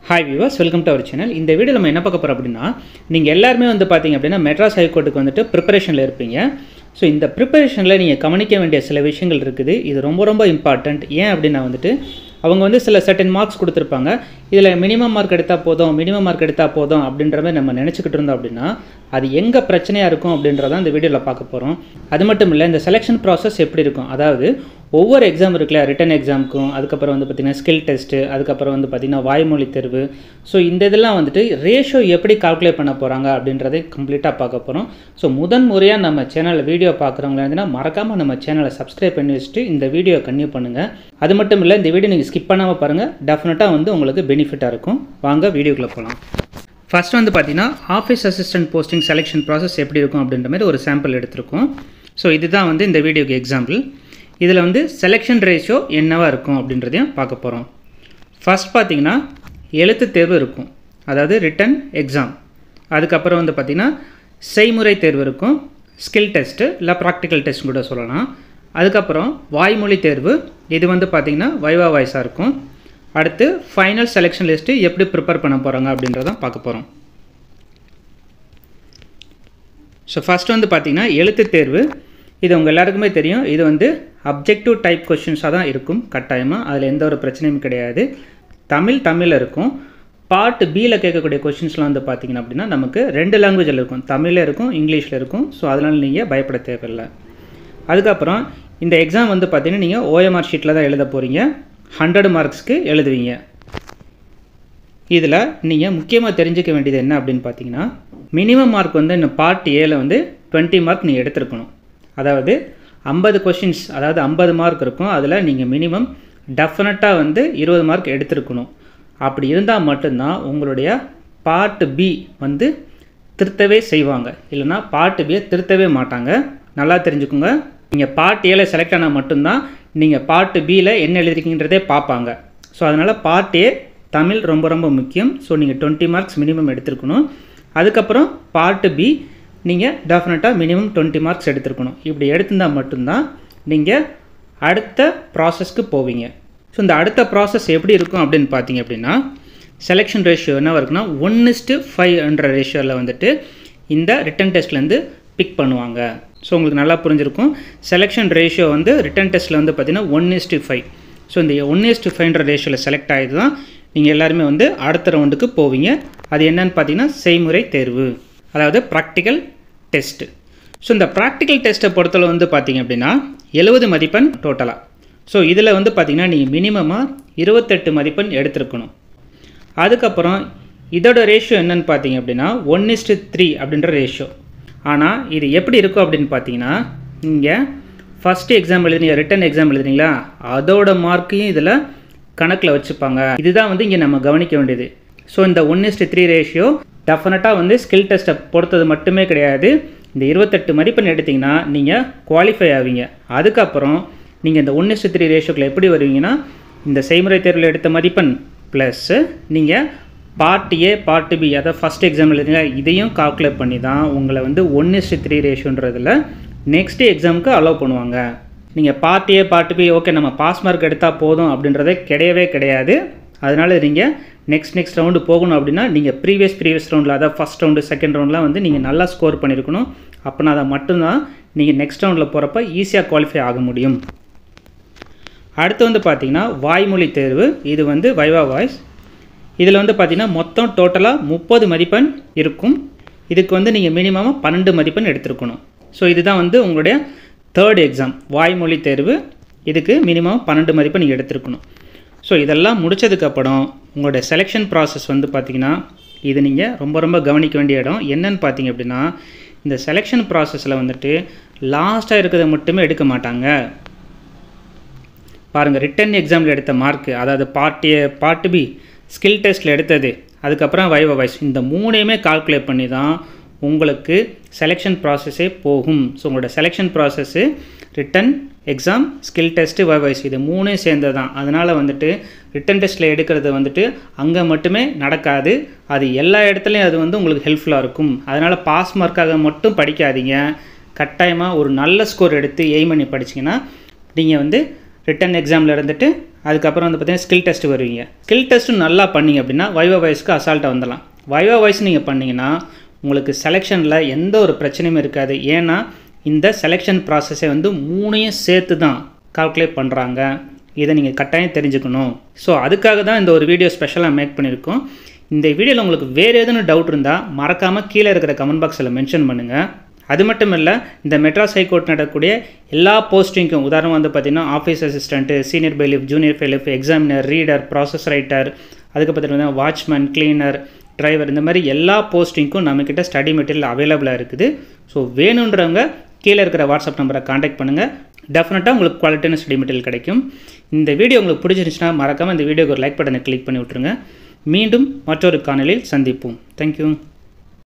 Hi viewers, welcome to our channel. இந்த video நம்ம என்ன பார்க்க போறோம் அப்படினா நீங்க எல்லாரும் வந்து பாத்தீங்க அப்படினா மெட்ராஸ் ஹைகோர்ட்டுக்கு வந்துட்டு பிரிபரேஷன்ல இருப்பீங்க. சோ இந்த பிரிபரேஷன்ல நீங்க கவனிக்க வேண்டிய சில விஷயங்கள் இருக்குது. இது ரொம்ப இம்பார்ட்டன்ட். ஏன் அப்படினா வந்துட்டு அவங்க வந்து சில certain மார்க்ஸ் கொடுத்திருப்பாங்க. இதுல மினிமம் மார்க் எடுத்தா போதும் அப்படின்ற மாதிரி நம்ம நினைச்சிட்டு இருந்தோம் அப்படினா அது எங்க பிரச்சனையா இருக்கும் அப்படின்றத இந்த வீடியோல பார்க்க போறோம். அது மட்டும் இல்ல இந்த செலக்ஷன் process எப்படி இருக்கும்? அதாவது ஒவ்வொரு எக்ஸாம் இருக்குல ரிட்டன் எக்ஸாம்க்கும் அதுக்கு அப்புறம் வந்து பாத்தீங்கன்னா ஸ்கில் டெஸ்ட் அதுக்கு அப்புறம் வந்து பாத்தீங்கன்னா வாய்மொழி தேர்வு சோ இந்த இதெல்லாம் வந்துட்டு ரேஷியோ எப்படி கால்குலேட் பண்ண போறாங்க அப்படின்றதை கம்ப்ளீட்டா பார்க்க போறோம். சோ முதன்முறையா நம்ம சேனல்ல வீடியோ பார்க்கறவங்க இருந்தா மறக்காம நம்ம சேனலை சப்ஸ்கிரைப் பண்ணி வச்சிட்டு இந்த வீடியோ கன்டினியூ பண்ணுங்க. அது மட்டும் இல்ல இந்த வீடியோ நீங்க ஸ்கிப் பண்ணாம பாருங்க. டெஃபினட்டா வந்து உங்களுக்கு பெனிஃபிட்டா இருக்கும். வாங்க வீடியோக்குள்ள போலாம். ஃபர்ஸ்ட் வந்து பாத்தீங்கன்னா office assistant posting selection process எப்படி இருக்கும் அப்படின்ற மாதிரி ஒரு சாம்பிள் எடுத்துருக்கோம். சோ இதுதான் வந்து இந்த வீடியோக்கு எக்ஸாம்பிள். இதில் வந்து செலெக்ஷன் ரேஷியோ என்னவா இருக்கும் அப்படின்றதையும் பார்க்க போகிறோம். ஃபர்ஸ்ட் பார்த்தீங்கன்னா எழுத்து தேர்வு இருக்கும், அதாவது ரிட்டன் எக்ஸாம். அதுக்கப்புறம் வந்து பார்த்திங்கன்னா செய்முறை தேர்வு இருக்கும், ஸ்கில் டெஸ்ட்டு இல்லை ப்ராக்டிக்கல் டெஸ்ட் கூட சொல்லலாம். அதுக்கப்புறம் வாய்மொழி தேர்வு, இது வந்து பார்த்திங்கன்னா வைவா வாய்ஸாக இருக்கும். அடுத்து ஃபைனல் செலெக்ஷன் லிஸ்ட்டு எப்படி ப்ரிப்பேர் பண்ண போகிறாங்க அப்படின்றதான் பார்க்க போகிறோம். ஸோ ஃபஸ்ட் வந்து பார்த்திங்கன்னா எழுத்து தேர்வு. இது உங்கள் எல்லாருக்குமே தெரியும். இது வந்து அப்ஜெக்டிவ் டைப் கொஷின்ஸாக தான் இருக்கும் கட்டாயமாக. அதில் எந்த ஒரு பிரச்சனையும் கிடையாது. தமிழில் இருக்கும். பார்ட் பியில் கேட்கக்கூடிய கொஷின்ஸ்லாம் வந்து பார்த்திங்கன்னா அப்படின்னா நமக்கு 2 லாங்குவேஜில் இருக்கும், தமிழில் இருக்கும், இங்கிலீஷில் இருக்கும். ஸோ அதனால் நீங்கள் பயப்பட தேவையில்லை. அதுக்கப்புறம் இந்த எக்ஸாம் வந்து பார்த்திங்கன்னா நீங்கள் OMR ஷீட்டில் தான் எழுத போகிறீங்க. 100 மார்க்ஸ்க்கு எழுதுவீங்க. இதில் நீங்கள் முக்கியமாக தெரிஞ்சிக்க வேண்டியது என்ன அப்படின்னு பார்த்தீங்கன்னா மினிமம் மார்க் வந்து இந்த பார்ட் ஏல வந்து 20 மார்க் நீங்கள் எடுத்துருக்கணும். அதாவது 50 கொஷின்ஸ், அதாவது 50 மார்க் இருக்கும். அதில் நீங்கள் மினிமம் டெஃபினட்டாக வந்து 20 மார்க் எடுத்துருக்கணும். அப்படி இருந்தால் மட்டும்தான் உங்களுடைய பார்ட் பி வந்து திருத்தவே செய்வாங்க. இல்லைனா பார்ட் பியை திருத்தவே மாட்டாங்க. நல்லா தெரிஞ்சுக்கோங்க. நீங்கள் பார்ட் ஏல செலக்ட் ஆனால் மட்டும்தான் நீங்கள் பார்ட் பியில் என்ன எழுதிருக்கீங்கன்றதே பார்ப்பாங்க. ஸோ அதனால் பார்ட் ஏ தமிழ் ரொம்ப முக்கியம். ஸோ நீங்கள் 20 மார்க்ஸ் மினிமம் எடுத்துருக்கணும். அதுக்கப்புறம் பார்ட் பி நீங்கள் டெஃபினட்டாக மினிமம் 20 மார்க்ஸ் எடுத்துருக்கணும். இப்படி எடுத்திருந்தால் மட்டும்தான் நீங்கள் அடுத்த ப்ராசஸ்க்கு போவீங்க. ஸோ இந்த அடுத்த ப்ராசஸ் எப்படி இருக்கும் அப்படின்னு பார்த்தீங்க அப்படின்னா செலெக்ஷன் ரேஷியோ என்ன இருக்குன்னா 1:5 ரேஷியோவில் வந்துட்டு இந்த ரிட்டன் டெஸ்ட்லேருந்து பிக் பண்ணுவாங்க. ஸோ உங்களுக்கு நல்லா புரிஞ்சிருக்கும். செலெக்ஷன் ரேஷியோ வந்து ரிட்டன் டெஸ்ட்டில் வந்து பார்த்தீங்கன்னா 1:5. ஸோ இந்த 1:5 ரேஷியோவில் செலக்ட் ஆகிது தான் நீங்கள் எல்லாருமே வந்து அடுத்த ரவுண்டுக்கு போவீங்க. அது என்னன்னு பார்த்தீங்கன்னா செய்முறை தேர்வு, அதாவது ப்ராக்டிக்கல் டெஸ்ட்டு. ஸோ இந்த ப்ராக்டிக்கல் டெஸ்ட்டை பொறுத்தளவு வந்து பார்த்திங்க அப்படின்னா 70 மதிப்பெண் டோட்டலாக. ஸோ இதில் வந்து பார்த்திங்கன்னா நீங்கள் மினிமமாக 28 மதிப்பெண் எடுத்துருக்கணும். அதுக்கப்புறம் இதோட ரேஷியோ என்னன்னு பார்த்தீங்க அப்படின்னா 1:3 அப்படின்ற ரேஷியோ. ஆனால் இது எப்படி இருக்கும் அப்படின்னு பார்த்தீங்கன்னா நீங்கள் ஃபஸ்ட்டு எக்ஸாம் எழுதுனீங்க, ரிட்டன் எக்ஸாம் எழுதுனீங்களா, அதோட மார்க்கையும் இதில் கணக்கில் வச்சுப்பாங்க. இதுதான் வந்து இங்கே நம்ம கவனிக்க வேண்டியது. ஸோ இந்த 1:3 ரேஷியோ டெஃபினட்டாக வந்து ஸ்கில் டெஸ்ட்டை பொறுத்தது மட்டுமே கிடையாது. இந்த 28 மதிப்பெண் எடுத்திங்கன்னா நீங்கள் குவாலிஃபை ஆவீங்க. அதுக்கப்புறம் நீங்கள் இந்த 1:3 ரேஷியோக்கில் எப்படி வருவீங்கன்னா இந்த செய்முறை தேர்வில் எடுத்த மதிப்பெண் ப்ளஸ்ஸு நீங்கள் பார்ட் ஏ பார்ட் பி, அதாவது ஃபஸ்ட் எக்ஸாம் எழுதுங்க, இதையும் கால்குலேட் பண்ணி தான் உங்களை வந்து 1:3 ரேஷியோன்றதில் நெக்ஸ்ட் எக்ஸாமுக்கு அலோவ் பண்ணுவாங்க. நீங்கள் part A part B okay நம்ம பாஸ் மார்க் எடுத்தால் போதும் அப்படின்றதே கிடையாது. அதனால் நீங்கள் நெக்ஸ்ட் ரவுண்டு போகணும் அப்படின்னா நீங்கள் ப்ரீவியஸ் ரவுண்டில், அதாவது ஃபஸ்ட் ரவுண்டு செகண்ட் ரவுண்ட்லாம் வந்து நீங்கள் நல்லா ஸ்கோர் பண்ணியிருக்கணும். அப்படின்னா அதை மட்டும்தான் நீங்கள் நெக்ஸ்ட் ரவுண்டில் போகிறப்ப ஈஸியாக குவாலிஃபை ஆக முடியும். அடுத்து வந்து பார்த்திங்கன்னா வாய்மொழி தேர்வு. இது வந்து வைவா வாய்ஸ். இதில் வந்து பார்த்திங்கன்னா மொத்தம் டோட்டலாக 30 மதிப்பெண் இருக்கும். இதுக்கு வந்து நீங்கள் மினிமமாக 12 மதிப்பெண் எடுத்துருக்கணும். ஸோ இதுதான் வந்து உங்களுடைய தேர்ட் எக்ஸாம் வாய்மொழி தேர்வு. இதுக்கு மினிமம் 12 மதிப்பெண் நீங்கள் எடுத்துருக்கணும். ஸோ இதெல்லாம் முடித்ததுக்கப்புறம் உங்களுடைய செலெக்ஷன் ப்ராசஸ் வந்து பார்த்திங்கன்னா இது நீங்கள் ரொம்ப கவனிக்க வேண்டிய இடம் என்னன்னு பார்த்தீங்க அப்படின்னா இந்த செலெக்ஷன் ப்ராசஸில் வந்துட்டு லாஸ்ட்டாக இருக்கிறத மட்டுமே எடுக்க மாட்டாங்க. பாருங்கள், ரிட்டன் எக்ஸாமில் எடுத்த மார்க்கு, அதாவது part A part B, skill டெஸ்ட்டில் எடுத்தது, அதுக்கப்புறம் வைவா வாய்ஸ், இந்த 3ஐயுமே கால்குலேட் பண்ணி தான் உங்களுக்கு செலெக்ஷன் ப்ராசஸே போகும். ஸோ உங்களோட selection process written exam, skill test, வைவா வாய்ஸ் இது 3 சேர்ந்தது தான். அதனால் வந்துட்டு ரிட்டன் டெஸ்ட்டில் எடுக்கிறது வந்துட்டு அங்கே மட்டுமே நடக்காது. அது எல்லா இடத்துலையும் அது வந்து உங்களுக்கு ஹெல்ப்ஃபுல்லாக இருக்கும். அதனால் பாஸ் மார்க்காக மட்டும் படிக்காதீங்க. கட்டாயமாக ஒரு நல்ல ஸ்கோர் எடுத்து எய்ம் பண்ணி படிச்சிங்கன்னா நீங்கள் வந்து ரிட்டன் எக்ஸாமில் இருந்துட்டு அதுக்கப்புறம் வந்து பார்த்தீங்கன்னா ஸ்கில் டெஸ்ட் வருவீங்க. ஸ்கில் டெஸ்ட்டும் நல்லா பண்ணிங்க அப்படின்னா வைவா வாய்ஸ்க்கு அசால்ட்டாக வந்துடலாம். வைவா வாய்ஸ் நீங்கள் பண்ணிங்கன்னா உங்களுக்கு செலெக்ஷனில் எந்த ஒரு பிரச்சனையும் இருக்காது. ஏன்னா இந்த செலெக்ஷன் ப்ராசஸை வந்து 3ஐயும் சேர்த்து தான் கால்குலேட் பண்ணுறாங்க. இதை நீங்கள் கட்டாயம் தெரிஞ்சுக்கணும். ஸோ அதுக்காக தான் இந்த ஒரு வீடியோ ஸ்பெஷலாக மேக் பண்ணியிருக்கோம். இந்த வீடியோவில் உங்களுக்கு வேறு எதுவும் டவுட் இருந்தால் மறக்காமல் கீழே இருக்கிற கமெண்ட் பாக்ஸில் மென்ஷன் பண்ணுங்கள். அது மட்டும் இல்லை, இந்த மெட்ராஸ் ஹைகோர்ட் நடக்கக்கூடிய எல்லா போஸ்டிங்க்கும் உதாரணம் வந்து பார்த்திங்கன்னா office assistant, senior பெயிலிஃப், junior பெயிலிஃப், examiner, reader, process writer, அதுக்கு பார்த்திங்கன்னா வாட்ச்மேன், கிளீனர், டிரைவர், இந்த மாதிரி எல்லா போஸ்டிங்க்கும் நம்மக்கிட்ட ஸ்டடி மெட்டீரியல் அவைலபிளாக இருக்குது. ஸோ வேணுன்றவங்க கீழே இருக்கிற வாட்ஸ்அப் நம்பரை காண்டாக்ட் பண்ணுங்கள். டெஃபினட்டாக உங்களுக்கு குவாலிட்டியான ஸ்டடி மெட்டீரியல் கிடைக்கும். இந்த வீடியோ உங்களுக்கு பிடிச்சிருந்துச்சுன்னா மறக்காமல் இந்த வீடியோக்கு ஒரு லைக் பட்டனை கிளிக் பண்ணி விட்ருங்க. மீண்டும் மற்றொரு காணொளியில் சந்திப்போம். தேங்க்யூ.